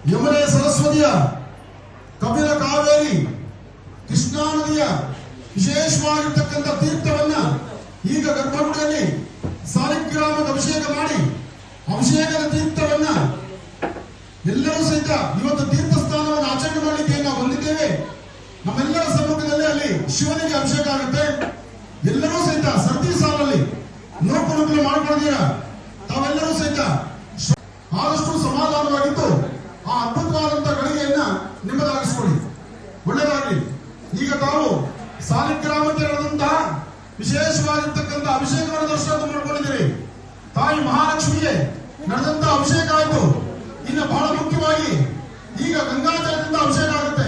ಯಮುನೆ ಸರಸ್ವತಿಯ, ಕಪಿಲ ಕಾವೇರಿ, ಕೃಷ್ಣಾ ನದಿಯ ವಿಶೇಷವಾಗಿರ್ತಕ್ಕಂಥ ತೀರ್ಥವನ್ನ ಈಗ ಗರ್ಭಗುಡಿಯಲ್ಲಿ ಸಾಲಿಗ್ರಾಮದ ಅಭಿಷೇಕ ಮಾಡಿ ಅಭಿಷೇಕದ ತೀರ್ಥವನ್ನ ಎಲ್ಲರೂ ಸಹಿತ ಇವತ್ತು ತೀರ್ಥ ಸ್ಥಾನವನ್ನು ಆಚರಣೆ ಮಾಡಲಿಕ್ಕೆ ನಾವು ಬಂದಿದ್ದೇವೆ. ನಮ್ಮೆಲ್ಲರ ಸಮ್ಮುಖದಲ್ಲಿ ಅಲ್ಲಿ ಶಿವನಿಗೆ ಅಭಿಷೇಕ ಆಗುತ್ತೆ. ಎಲ್ಲರೂ ಸಹಿತ ಸರತಿ ಸಾಲಲ್ಲಿ ನೂಕು ಮಾಡ್ಕೊಂಡಿದ್ದೀರಾ. ತಾವೆಲ್ಲರೂ ಸಹಿತ ಆದಷ್ಟು ಸಮಾಧಾನವಾಗಿದ್ದು ಆ ಅದ್ಭುತವಾದಂತಹ ಗಳಿಗೆಯನ್ನ ನಿಮ್ಮದಾಗಿಸ್ಕೊಳ್ಳಿ. ಒಳ್ಳೆಯದಾಗಲಿ. ಈಗ ತಾವು ಸಾಲಿಗ್ರಾಮಕ್ಕೆ ನಡೆದಂತಹ ವಿಶೇಷವಾಗಿರ್ತಕ್ಕಂಥ ಅಭಿಷೇಕವನ್ನು ದರ್ಶನ ಮಾಡಿಕೊಂಡಿದ್ದೀರಿ. ತಾಯಿ ಮಹಾಲಕ್ಷ್ಮಿಗೆ ನಡೆದಂತಹ ಅಭಿಷೇಕ ಆಯಿತು. ಇನ್ನು ಬಹಳ ಮುಖ್ಯವಾಗಿ ಈಗ ಗಂಗಾಜಲದಿಂದ ಅಭಿಷೇಕ ಆಗುತ್ತೆ.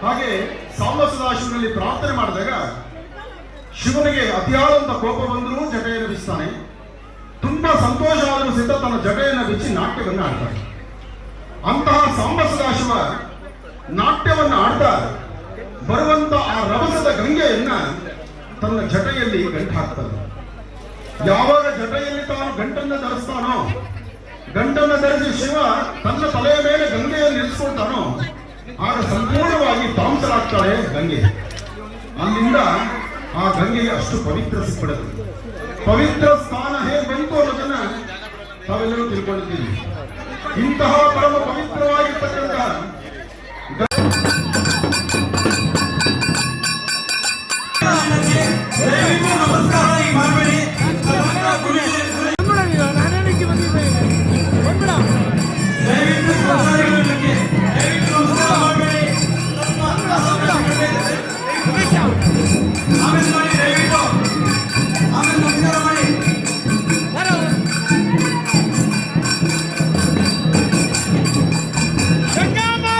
ಹಾಗೆ ಸಾಂಬಸದಾಶಿವನಲ್ಲಿ ಪ್ರಾರ್ಥನೆ ಮಾಡಿದಾಗ ಶಿವನಿಗೆ ಅತಿಯಾದಂತ ಕೋಪ ಬಂದರೂ ಜಟೆಯನ್ನು ಬಿಚ್ತಾನೆ. ತುಂಬಾ ಸಂತೋಷ ಆದರೂ ಸಹಿತ ತನ್ನ ಜಟೆಯನ್ನು ಬಿಚ್ಚಿ ನಾಟ್ಯವನ್ನು ಆಡ್ತಾನೆ. ಅಂತಹ ಸಾಂಬಸದಾಶಿವ ನಾಟ್ಯವನ್ನು ಆಡ್ತಾ ಬರುವಂತ ಆ ರಭಸದ ಗಂಗೆಯನ್ನ ತನ್ನ ಜಟೆಯಲ್ಲಿ ಗಂಟು ಹಾಕ್ತಾನೆ. ಯಾವಾಗ ಜಟೆಯಲ್ಲಿ ತಾನು ಗಂಟನ್ನು ಧರಿಸ್ತಾನೋ, ಗಂಟನ್ನು ಧರಿಸಿ ಶಿವ ತನ್ನ ತಲೆಯ ಮೇಲೆ ಗಂಗೆಯನ್ನು ನಿಲ್ಲಿಸ್ಕೊಳ್ತಾನೋ, ಆಗ ಸಂಪೂರ್ಣವಾಗಿ ತಾಮ್ಸರಾಗ್ತಾಳೆ ಗಂಗೆ. ಅಲ್ಲಿಂದ ಆ ಗಂಗೆಗೆ ಅಷ್ಟು ಪವಿತ್ರ ಸಿಕ್ಬಿಡುತ್ತೆ. ಪವಿತ್ರ ಸ್ಥಾನ ಹೇಗೆ ಬಂತು ಅನ್ನೋದನ್ನ ತಾವೆಲ್ಲರೂ ತಿಳ್ಕೊಂಡಿದ್ದೀವಿ. ಇಂತಹ ಪರಮ ಪವಿತ್ರವಾಗಿರ್ತಕ್ಕಂತಹ Come on!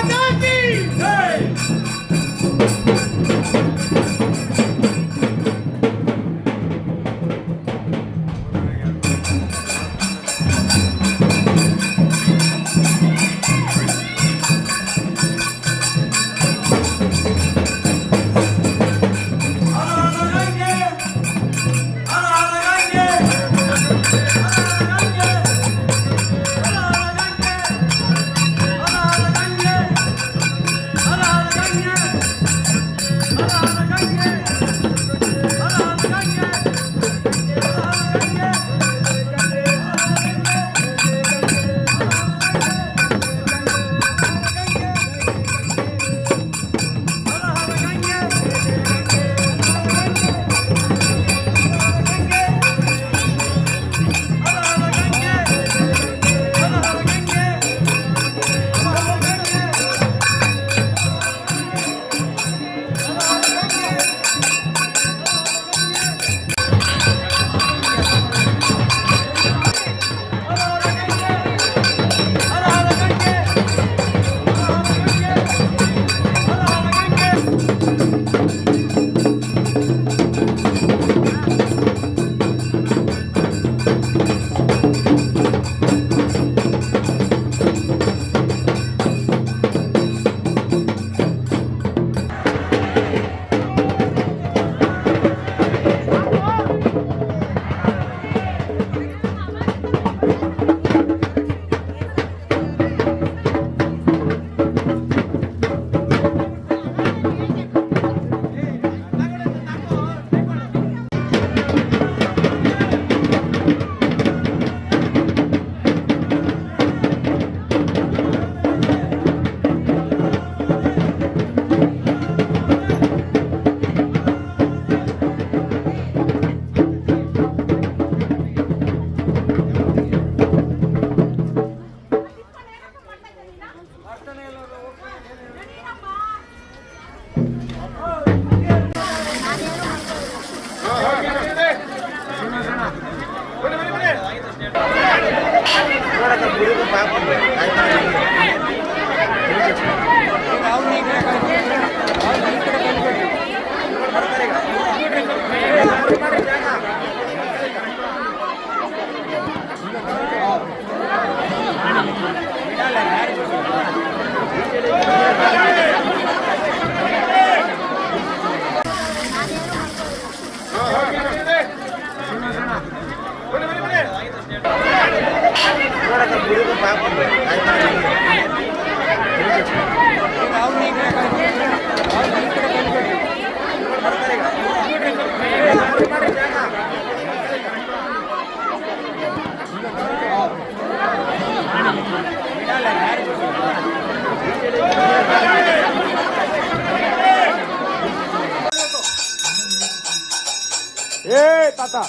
ए ताता